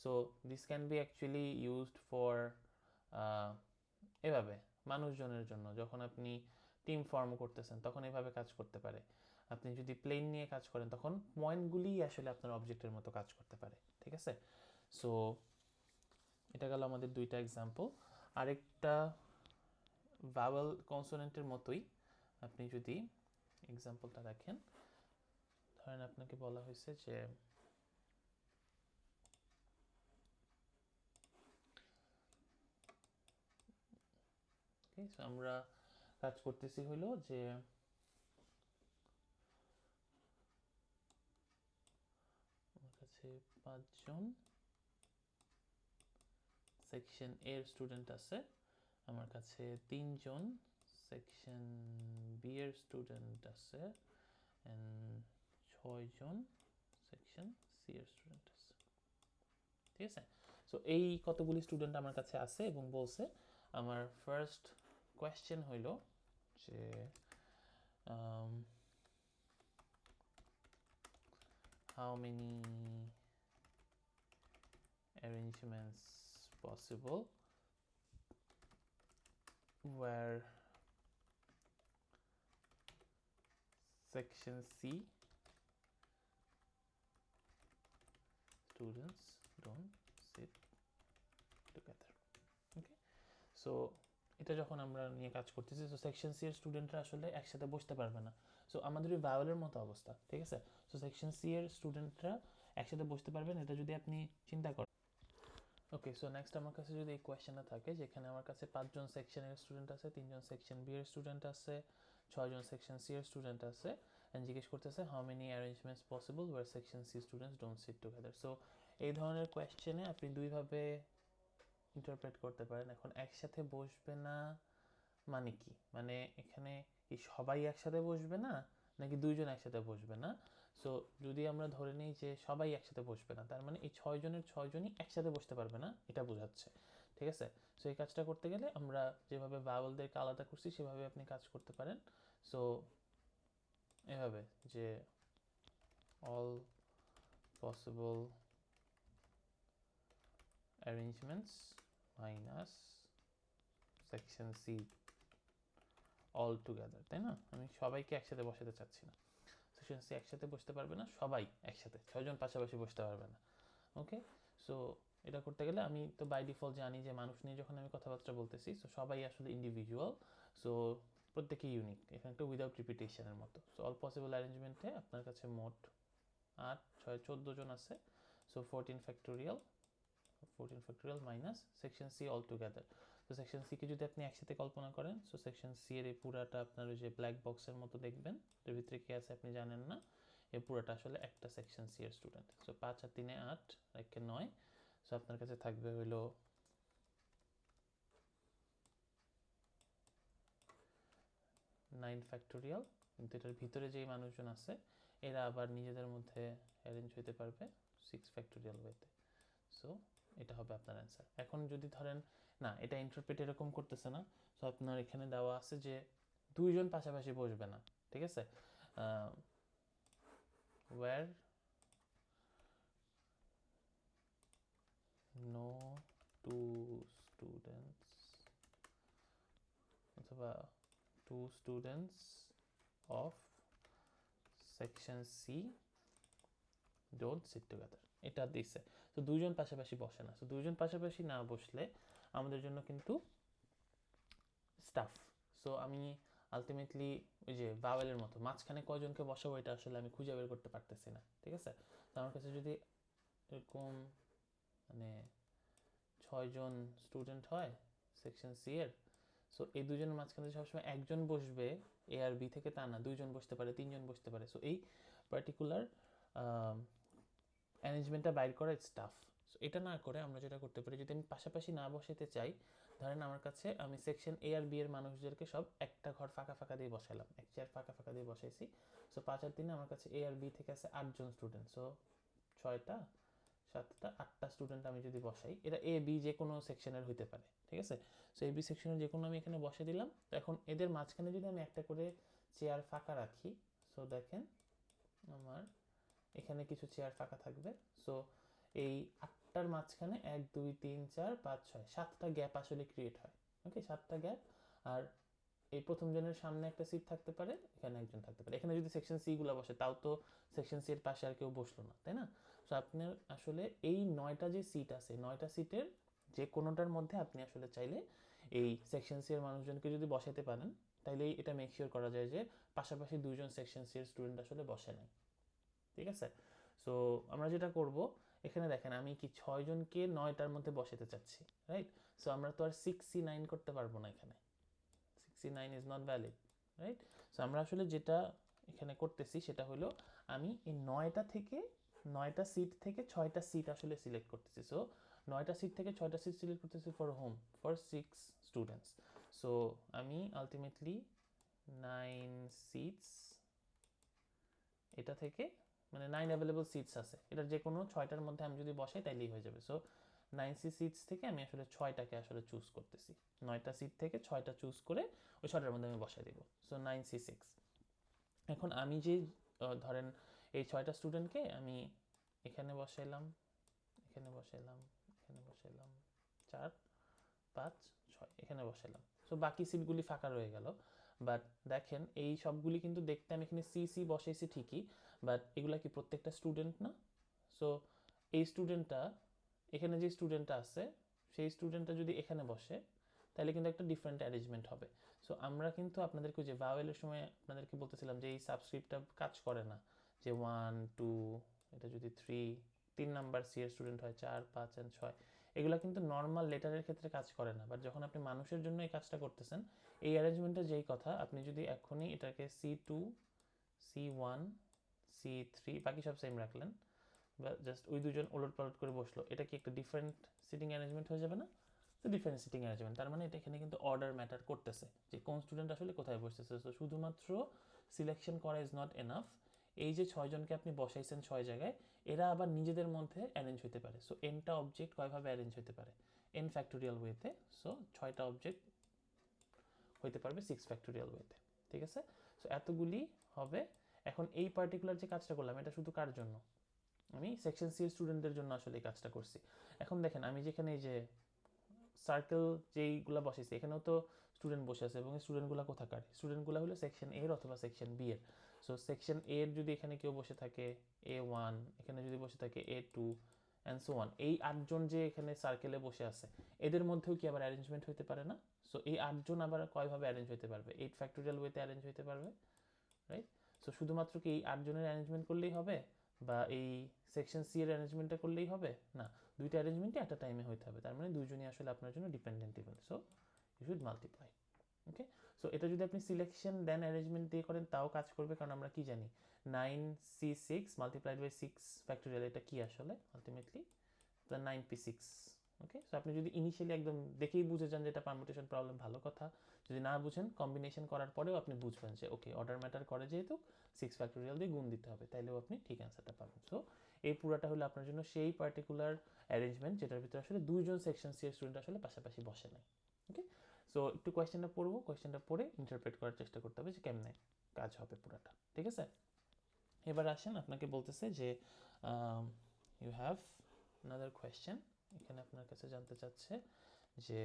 A: so this can be actually used for এভাবে মানুষজনের জন্য, যখন আপনি টিম ফর্ম করতেছেন তখন এভাবে কাজ করতে পারে। আপনি যদি প্লেন নিয়ে কাজ করেন তখন পয়েন্টগুলি আসলে আপনার অবজেক্টের মতো কাজ করতে পারে। ঠিক আছে। সো এটা গেল আমাদের 2টা এক্সাম্পল। আরেকটা ভাওয়েল কনসোনেন্টের মতোই আপনি যদি এক্সাম্পলটা দেখেন, ধরেন আপনাকে বলা হয়েছে যে আমরা কাজ করতেছি হলো যে আমার কাছে 5 জন সেকশন এ এর স্টুডেন্ট আছে, আমার কাছে 3 জন সেকশন বি এর স্টুডেন্ট আছে, অ্যান্ড 6 জন সেকশন সি এর স্টুডেন্ট আছে। ঠিক আছে। সো এই কতগুলি স্টুডেন্ট আমার কাছে আছে এবং বলছে আমার ফার্স্ট কোয়েশ্চেন হইল যে how many arrangements possible where section C students don't sit together. Okay, so এটা যখন আমরা নিয়ে কাজ করতেছি, সো সেকশন সি এর স্টুডেন্টরা আসলে একসাথে বসতে পারবে না। সো আমাদের ওই ভাওয়েলের মতো অবস্থা। ঠিক আছে। সো সেকশন সি এর স্টুডেন্টরা একসাথে বসতে পারবেন, এটা যদি আপনি চিন্তা করেন। ওকে, সো নেক্সট আমার কাছে যদি এই কোয়েশ্চেনটা থাকে যেখানে আমার কাছে 5 জন সেকশনের স্টুডেন্ট আছে, 3 জন সেকশন বি এর স্টুডেন্ট আছে, 6 জন সেকশন সি এর স্টুডেন্ট আছে, এন্ড জিজ্ঞেস করতেছে how many arrangements possible where section C students don't sit together. So এই ধরনের কোয়েশ্চেনে আপনি দুইভাবে ইন্টারপ্রেট করতে পারেন। এখন একসাথে বসবে না মানে কি, মানে এখানে কি সবাই একসাথে বসবে না নাকি 2 জন একসাথে বসবে না। সো যদি আমরা ধরে নিই যে সবাই একসাথে বসবে না, তার মানে এই 6 জনের 6 জনই একসাথে বসতে পারবে না, এটা বোঝাচ্ছে। ঠিক আছে। সো এই কাজটা করতে গেলে আমরা যেভাবে ভাওয়েলদেরকে আলাদা করছি সেভাবে আপনি কাজ করতে পারেন। সো এভাবে যে all possible arrangements minus section C all together, তাই না? আমি সবাইকে একসাথে বসাতে চাচ্ছি না। সেকশন সি একসাথে বসতে পারবে না, সবাই একসাথে, 6 জন পাশাপাশি বসতে পারবে না। ওকে, সো এটা করতে গেলে আমি তো বাই ডিফল্ট জানি যে মানুষ নিয়ে যখন আমি কথাবার্তা বলতেছি, সো সবাই আসলে ইন্ডিভিজুয়াল, সো প্রত্যেকেই ইউনিক, এখানে একটা উইদাউট রিপিটেশনের মতো। সো অল পসিবল অ্যারেঞ্জমেন্টে আপনার কাছে মোট 8 6 14 জন আছে। So 14 factorial minus section C all together. তো সেকশন সিকে যদি আপনি একসাথে কল্পনা করেন, সো সেকশন সি এর এই পুরাটা আপনার ওই যে ব্ল্যাক বক্সের মতো দেখবেন, এর ভিতরে কে আছে আপনি জানেন না, এই পুরাটা আসলে একটা সেকশন সি এর স্টুডেন্ট। সো 5 আর 3 8 একে 9। সো আপনার কাছে থাকবে হইলো 9 ফ্যাক্টোরিয়াল, কিন্তু এটার ভিতরে যেই মানুষজন আছে এরা আবার নিজেদের মধ্যে অ্যারেঞ্জ হইতে পারবে 6 ফ্যাক্টোরিয়াল ওয়েতে। সো এটা হবে আপনার অ্যান্সার। এখন যদি ধরেন না, এটা ইন্টারপ্রেট এরকম করতেছে না, সো আপনার এখানে দেওয়া আছে যে 2 জন পাশাপাশি বসবে না, ঠিক আছে? ওয়্যার নো টু স্টুডেন্টস অথবা 2 students of section C don't sit together, এটা দিচ্ছে। তো 2 জন পাশাপাশি বসে না, তো 2 জন পাশাপাশি না বসলে আমাদের জন্য কিন্তু স্টাফ। সো আমি আলটিমেটলি ওই যে বাওয়েলের মতো মাঝখানে কয়জনকে বসাবো এটা আসলে আমি খুঁজে বের করতে পারতেছি না, ঠিক আছে? তো আমার কাছে যদি এরকম মানে 6 জন স্টুডেন্ট হয় সেকশন সি এর, সো এই দুজনের মাঝখানে সবসময় একজন বসবে এ আর বি থেকে, তা না, 2 জন বসতে পারে, 3 জন বসতে পারে। সো এই পার্টিকুলার অ্যারেঞ্জমেন্টটা বাইর করা স্টাফ। সো এটা না করে আমরা যেটা করতে পারি, যদি আমি পাশাপাশি না বসাতে চাই, ধরেন আমার কাছে আমি সেকশন এ আর বি এর মানুষদেরকে সব একটা ঘর ফাঁকা ফাঁকা দিয়ে বসালাম, এক চেয়ার ফাঁকা ফাঁকা দিয়ে বসাইছি। সো 5 আর 3 আমার কাছে এ আর বি থেকে আছে 8 জন স্টুডেন্ট। সো 6টা 7টা 8টা স্টুডেন্ট আমি যদি বসাই, এটা এ বি যে কোনো সেকশনের হইতে পারে, ঠিক আছে? সো এ বি সেকশনের যে কোনো আমি এখানে বসে দিলাম। তো এখন এদের মাঝখানে যদি আমি একটা করে চেয়ার ফাঁকা রাখি, সো দেখেন আমার এখানে কিছু চেয়ার ফাঁকা থাকবে। সো এই 8টার মাঝখানে 1 2 3 4 5 6 7টা গ্যাপ আসলে ক্রিয়েট হয়। ওকে, 7টা গ্যাপ। আর এই প্রথম জনের সামনে একটা সিট থাকতে পারে, এখানে একজন থাকতে পারে। এখানে যদি সেকশন সি গুলো বসে, তাও তো সেকশন সি এর পাশে আর কেউ বসলো না, তাই না? সো আপনার আসলে এই 9টা যে সিট আছে, 9টা সিটের যে কোনোটার মধ্যে আপনি আসলে চাইলে এই সেকশন সি এর মানুষজনকে যদি বসাতে পারেন, তাইলে এটা মেক শিওর করা যায় যে পাশাপাশি 2 জন সেকশন সি এর স্টুডেন্ট আসলে বসে নাই, ঠিক আছে? সো আমরা যেটা করব, এখানে দেখেন আমি কি 6 জনকে 9টার মধ্যে বসাতে চাচ্ছি, রাইট? সো আমরা তো আর 6C9 করতে পারবো না এখানে, 6C9 is not valid, right? So আমরা আসলে যেটা এখানে করতেছি সেটা হলো আমি এই 9টা থেকে 9টা সিট থেকে 6টা সিট আসলে সিলেক্ট করতেছি। সো 9টা সিট থেকে 6টা সিট সিলেক্ট করতেছি for home, for 6 students. So আমি আলটিমেটলি 9 সিটস এটা থেকে, মানে 9 অ্যাভেলেবল সিটস আছে, এটার যে কোনো 6টার মধ্যে আমি যদি বসাই তাইলেই হয়ে যাবে। সো 9C সিটস থেকে আমি আসলে 6টাকে আসলে চুজ করতেছি, 9টা সিট থেকে 6টা চুজ করে ওই 6টার মধ্যে আমি বসাই দেবো। So 9C6। এখন আমি যে ধরেন এই 6টা স্টুডেন্টকে আমি এখানে বসাইলাম, এখানে বসাইলাম, এখানে বসাইলাম, 4 5 6 এখানে বসাইলাম। সো বাকি সিটগুলি ফাঁকা রয়ে গেল। বাট দেখেন এই সবগুলি কিন্তু দেখতে আমি এখানে সি সি বসাইছি ঠিকই, বাট এগুলা কি প্রত্যেকটা স্টুডেন্ট না? সো এই স্টুডেন্টটা, এখানে যে স্টুডেন্টটা আছে সেই স্টুডেন্টটা যদি এখানে বসে, তাহলে কিন্তু একটা ডিফারেন্ট অ্যারেঞ্জমেন্ট হবে। সো আমরা কিন্তু আপনাদেরকে যে ভাওয়েলের সময় আপনাদেরকে বলতেছিলাম যে এই সাবস্ক্রিপ্টটা কাজ করে না, যে 1 2, এটা যদি 3 নাম্বার সি এর স্টুডেন্ট হয় 4 5 and 6, এগুলো কিন্তু নর্মাল লেটারের ক্ষেত্রে কাজ করে না। বাট যখন আপনি মানুষের জন্য এই কাজটা করতেছেন, এই অ্যারেঞ্জমেন্টের যেই কথা, আপনি যদি এখনই এটাকে C2 C1 C3 বাকি সব সেম রাখলেন, বা জাস্ট ওই দুজন ওলট পালট করে বসলো, এটা কি একটা ডিফারেন্ট সিটিং অ্যারেঞ্জমেন্ট হয়ে যাবে না? তো ডিফারেন্ট সিটিং অ্যারেঞ্জমেন্ট, তার মানে এটা এখানে কিন্তু অর্ডার ম্যাটার করতেছে, যে কোন স্টুডেন্ট আসলে কোথায় বসতেছে। তো শুধুমাত্র সিলেকশন করা ইজ নট এনাফ। এই যে 6 জনকে আপনি বসাইছেন 6 জায়গায়, এরা আবার নিজেদের মধ্যে অ্যারেঞ্জ হতে পারে। সো এনটা অবজেক্ট কয়ভাবে অ্যারেঞ্জ হতে পারে? এন ফ্যাক্টোরিয়াল ওয়েতে। সো 6টা অবজেক্ট হইতে পারবে 6 ফ্যাক্টোরিয়াল ওয়েতে, ঠিক আছে? সো এতগুলি হবে। এখন এই পার্টিকুলার যে কাজটা করলাম, এটা শুধু কার জন্য? আমি সেকশন সি এর স্টুডেন্টদের জন্য আসলে এই কাজটা করছি। এখন দেখেন আমি যেখানে এই যে সার্কেল যেইগুলো বসাইছি, এখানেও তো স্টুডেন্ট বসে আছে এবং স্টুডেন্টগুলো কোথাকার, স্টুডেন্টগুলো হলো সেকশন এর অথবা সেকশন বি এর। সো সেকশন এর যদি এখানে কেউ বসে থাকে A1, এখানে যদি বসে থাকে A2 অ্যান্ড সো ওয়ান, এই 8জন যে এখানে সার্কেলে বসে আছে এদের মধ্যেও কি আবার অ্যারেঞ্জমেন্ট হতে পারে না? সো এই 8জন আবার কয়ভাবে অ্যারেঞ্জ হতে পারবে? 8 ফ্যাক্টোরিয়াল ওয়েতে অ্যারেঞ্জ হতে পারবে, রাইট? সো শুধুমাত্র কি এই 8জনের অ্যারেঞ্জমেন্ট করলেই হবে, বা এই সেকশন সি এর অ্যারেঞ্জমেন্টটা করলেই হবে? না, দুইটা অ্যারেঞ্জমেন্টই একটা টাইমে হতে হবে, তার মানে দুইজনই আসলে আপনার জন্য dependent event. So you should multiply. Okay, so এটা যদি আপনি সিলেকশন দেন অ্যারেঞ্জমেন্ট দিয়ে করেন তাও কাজ করবে, কারণ আমরা কি জানি 9C6 মাল্টিপ্লাইড বাই 6 ফ্যাক্টোরিয়াল, এটা কি আসলে আলটিমেটলি 9P6। ওকে, সো আপনি যদি ইনিশিয়ালি একদম দেখেই বুঝে যান যে এটা পারমুটেশন প্রবলেম, ভালো কথা। যদি না বুঝেন, কম্বিনেশন করার পরেও আপনি বুঝবেন যে ওকে অর্ডার ম্যাটার করে, যেহেতু 6 ফ্যাক্টোরিয়াল দিয়ে গুণ দিতে হবে, তাইলেও আপনি ঠিক অ্যান্সারটা পাবেন। সো এই পুরোটা হলো আপনার জন্য সেই পার্টিকুলার অ্যারেঞ্জমেন্ট যেটার ভিতরে আসলে দুইজন সেকশন সি এর স্টুডেন্ট আসলে পাশাপাশি বসে নাই। ওকে, সো একটু কোয়েশ্চেনটা পড়বো, কোয়েশ্চেনটা পড়ে ইন্টারপ্রেট করার চেষ্টা করতে হবে যে কেমনে কাজ হবে পুরোটা, ঠিক আছে? এবার আসেন, আপনাকে বলতেছে যে ইউ হ্যাভ another question, এখানে আপনার কাছে জানতে চাচ্ছে যে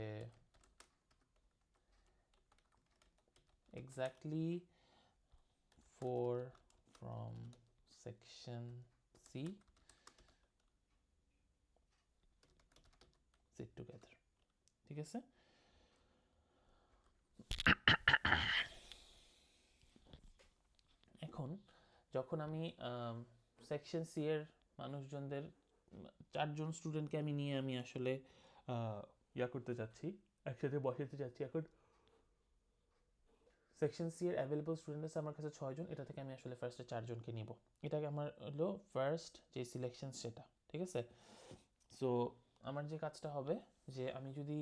A: exactly 4 from section C sit together, ঠিক আছে? এখন যখন আমি সেকশন সি এর মানুষজনদের 4জন স্টুডেন্টকে আমি নিয়ে আমি আসলে ইয়া করতে চাচ্ছি, একসাথে বসাতে চাচ্ছি। এখন সেকশন সি এর অ্যাভেলেবল স্টুডেন্ট আছে আমার কাছে 6জন, এটা থেকে আমি আসলে ফার্স্টে 4জনকে নিব, এটাকে আমার হলো ফার্স্ট যে সিলেকশন সেটা, ঠিক আছে? সো আমার যে কাজটা হবে যে আমি যদি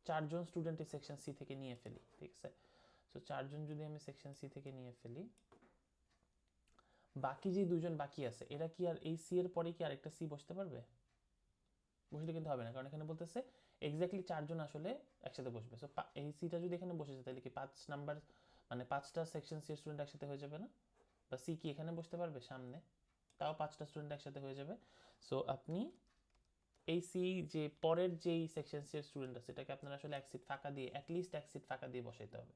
A: 4জন স্টুডেন্ট এই সেকশন সি থেকে নিয়ে ফেলি, ঠিক আছে? সো 4জন যদি আমি সেকশন সি থেকে নিয়ে ফেলি, বাকি যে 2জন বাকি আছে এরা কি আর এই সি এর পরে কি আরেকটা সি বসতে পারবে? বসলে কিন্তু হবে না, কারণ এখানে বলতেছে এক্স্যাক্টলি 4জন আসলে একসাথে বসবে। সো এই সিটা যদি এখানে বসেছে তাহলে কি 5 নাম্বার মানে 5টা সেকশন সি এর স্টুডেন্ট একসাথে হয়ে যাবে না? বা সি কি এখানে বসতে পারবে সামনে? তাও 5টা স্টুডেন্ট একসাথে হয়ে যাবে। সো আপনি এই সি যে পরের যেই সেকশন সি এর স্টুডেন্ট আছে এটাকে আপনার আসলে এক সিট ফাঁকা দিয়ে, অ্যাটলিস্ট এক সিট ফাঁকা দিয়ে বসাইতে হবে।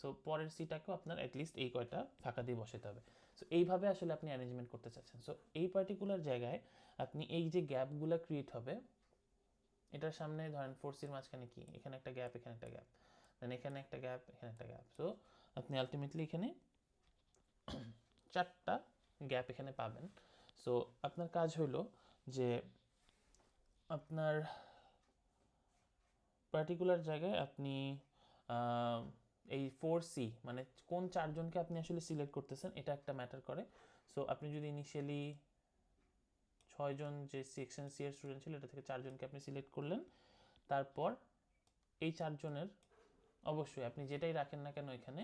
A: সো পরের সিটাকেও আপনার অ্যাটলিস্ট এই কয়টা ফাঁকা দিয়ে বসাইতে হবে। সো এইভাবে আসলে আপনি অ্যারেঞ্জমেন্ট করতে চাচ্ছেন। সো এই পার্টিকুলার জায়গায় আপনি এই যে গ্যাপগুলো ক্রিয়েট হবে, এটার সামনে ধরেন 4C এর মাঝখানে কি, এখানে একটা গ্যাপ, এখানে একটা গ্যাপ, দেন এখানে একটা গ্যাপ, এখানে একটা গ্যাপ। সো আপনি আলটিমেটলি এখানে 4টা গ্যাপ এখানে পাবেন। সো আপনার কাজ হলো যে আপনার পার্টিকুলার জায়গায় আপনি এই 4C মানে কোন 4জনকে আপনি আসলে সিলেক্ট করতেছেন এটা একটা ম্যাটার করে। সো আপনি যদি ইনিশিয়ালি 6জন যে সেকশন সি এর স্টুডেন্ট ছিল এটা থেকে 4জনকে আপনি সিলেক্ট করলেন, তারপর এই 4জনের অবশ্যই আপনি যেটাই রাখেন না কেন এখানে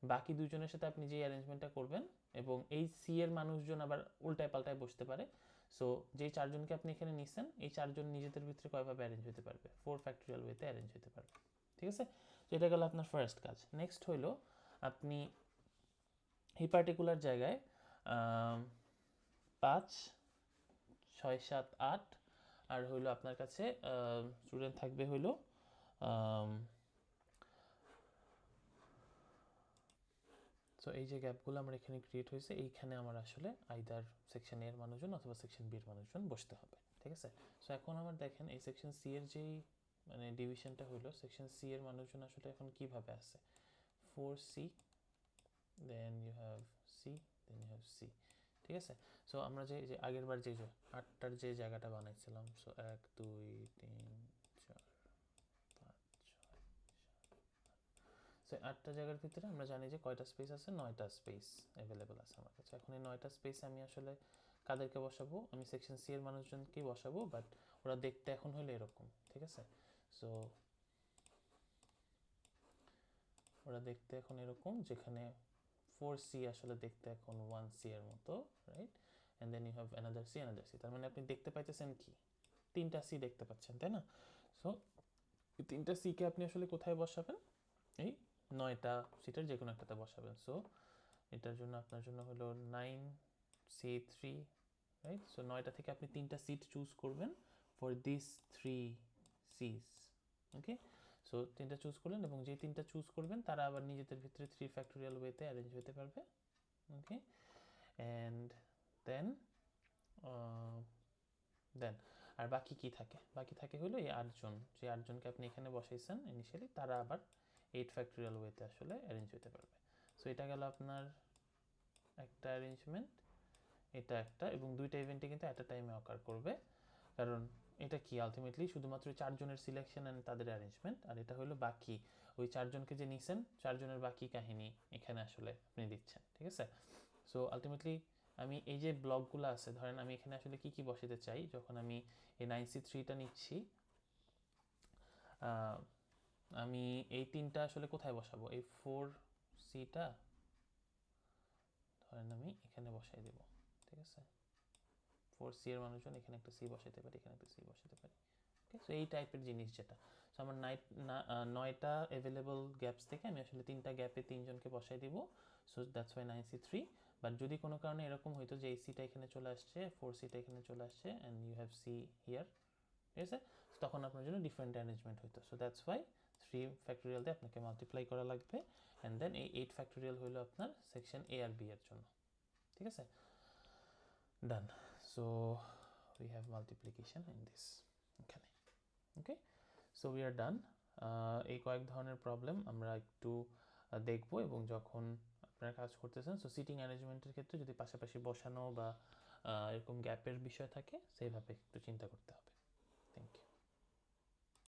A: বাকি 2জনের সাথে আপনি যে অ্যারেঞ্জমেন্টটা করবেন, এবং এই সি এর মানুষজন আবার উল্টায় পাল্টায় বসতে পারে। সো যেই 4জনকে আপনি এখানে নিচ্ছেন এই 4জন নিজেদের ভিতরে কয়ভাবে অ্যারেঞ্জ হতে পারবে? 4 ফ্যাক্টোরিয়াল ওয়েতে অ্যারেঞ্জ হতে পারবে, ঠিক আছে? তো এটা গেল আপনার ফার্স্ট কাজ। নেক্সট হইলো আপনি এই পার্টিকুলার জায়গায় 5 6 7 8 আর হইলো আপনার কাছে স্টুডেন্ট থাকবে হইলো সো এই যে গ্যাপগুলো আমার এখানে ক্রিয়েট হয়েছে, এইখানে আমার আসলে আইদার সেকশন এর মানুষজন অথবা সেকশন বি এর মানুষজন বসতে হবে, ঠিক আছে? সো এখন আমার দেখেন এই সেকশন সি এর যেই মানে ডিভিশনটা হইলো, সেকশন সি এর মানুষজন আসলে এখন কিভাবে আছে? 4C, then you have C, then you have C, ঠিক আছে? সো আমরা যে যে আগের বার যে 8টার যে জায়গাটা বানাইছিলাম, সো 1 2 3 4 5 সো 8টা জায়গার ভিতরে আমরা জানি যে কয়টা স্পেস আছে, 9টা স্পেস অ্যাভেলেবল আছে আমার কাছে। এখন এই 9টা স্পেসে আমি আসলে কাদেরকে বসাবো? আমি সেকশন সি এর মানুষজনকেই বসাবো, বাট ওরা দেখতে এখন হলো এরকম, ঠিক আছে? সো ওরা দেখতে এখন এরকম, যেখানে 4C আসলে দেখতে এখন 1C এর মতো, right? And then you have another C, another C, তার মানে আপনি দেখতে পাইতেছেন কি 3টা সি দেখতে পাচ্ছেন, তাই না? সো এই 3টা সিকে আপনি আসলে কোথায় বসাবেন? এই 9টা সিটের যে কোনো একটাতে বসাবেন। সো এটার জন্য আপনার জন্য হলো 9C3, রাইট? সো 9টা থেকে আপনি 3টা সিট চুজ করবেন for this 3 C's, okay? So so 3টা চুজ করলেন এবং যে 3টা চুজ করবেন তারা আবার নিজেদের ভিতরে 3 ফ্যাক্টোরিয়াল ওয়েতে অ্যারেঞ্জ হতে পারবে। ওকে, অ্যান্ড দেন দেন আর বাকি কি থাকে? বাকি থাকে হলো এই 8জন, যে 8জনকে আপনি এখানে বসাইছেন ইনিশিয়ালি, তারা আবার 8 ফ্যাক্টোরিয়াল ওয়েতে আসলে অ্যারেঞ্জ হতে পারবে। সো এটা গেল আপনার একটা অ্যারেঞ্জমেন্ট, এটা একটা, এবং দুইটা ইভেন্টে কিন্তু অ্যাট আ টাইমে অকার করবে, কারণ এটা কি আলটিমেটলি শুধুমাত্র 4জনের সিলেকশন অ্যান্ড তাদের অ্যারেঞ্জমেন্ট, আর এটা হলো বাকি ওই 4জনকে যে নিছেন 4জনের বাকি কাহিনী এখানে আসলে আপনি দিচ্ছেন, ঠিক আছে? সো আলটিমেটলি আমি এই যে ব্লকগুলো আছে, ধরেন আমি এখানে আসলে কি কি বসাতে চাই, যখন আমি এই 9C3টা নিচ্ছি, আমি এই 3টা আসলে কোথায় বসাবো? এই 4Cটা ধরেন আমি এখানে বসাই দেব, ঠিক আছে? 4C এর মানুষজন এখানে একটা সি বসাতে পারি, এখানে একটা সি বসাতে পারি। ওকে, সো এই টাইপের জিনিস যেটা, সো আমার 9টা অ্যাভেলেবল গ্যাপস থেকে আমি আসলে 3টা গ্যাপে 3জনকে বসাই দিব। So that's Y 9C3। But যদি কোনো কারণে এরকম হইতো যে এই সিটা এখানে চলে আসছে, 4Cটা এখানে চলে আসছে, and you have C here, ঠিক আছে? তখন আপনার জন্য ডিফারেন্ট অ্যারেঞ্জমেন্ট হইতো। সো দ্যাটস ওয়াই 3 ফ্যাক্টোরিয়াল দিয়ে আপনাকে মাল্টিপ্লাই করা লাগবে, অ্যান্ড দেন এই 8 ফ্যাক্টোরিয়াল হইলো আপনার সেকশন এ আর বি এর জন্য, ঠিক আছে? Done. So we have multiplication in this এখানে। Okay, so we are done. এই কয়েক ধরনের প্রবলেম আমরা একটু দেখবো, এবং যখন আপনারা কাজ করতেছেন, সো সিটিং অ্যারেঞ্জমেন্টের ক্ষেত্রে যদি পাশাপাশি বসানো বা এরকম গ্যাপের বিষয় থাকে, সেইভাবে একটু চিন্তা করতে হবে।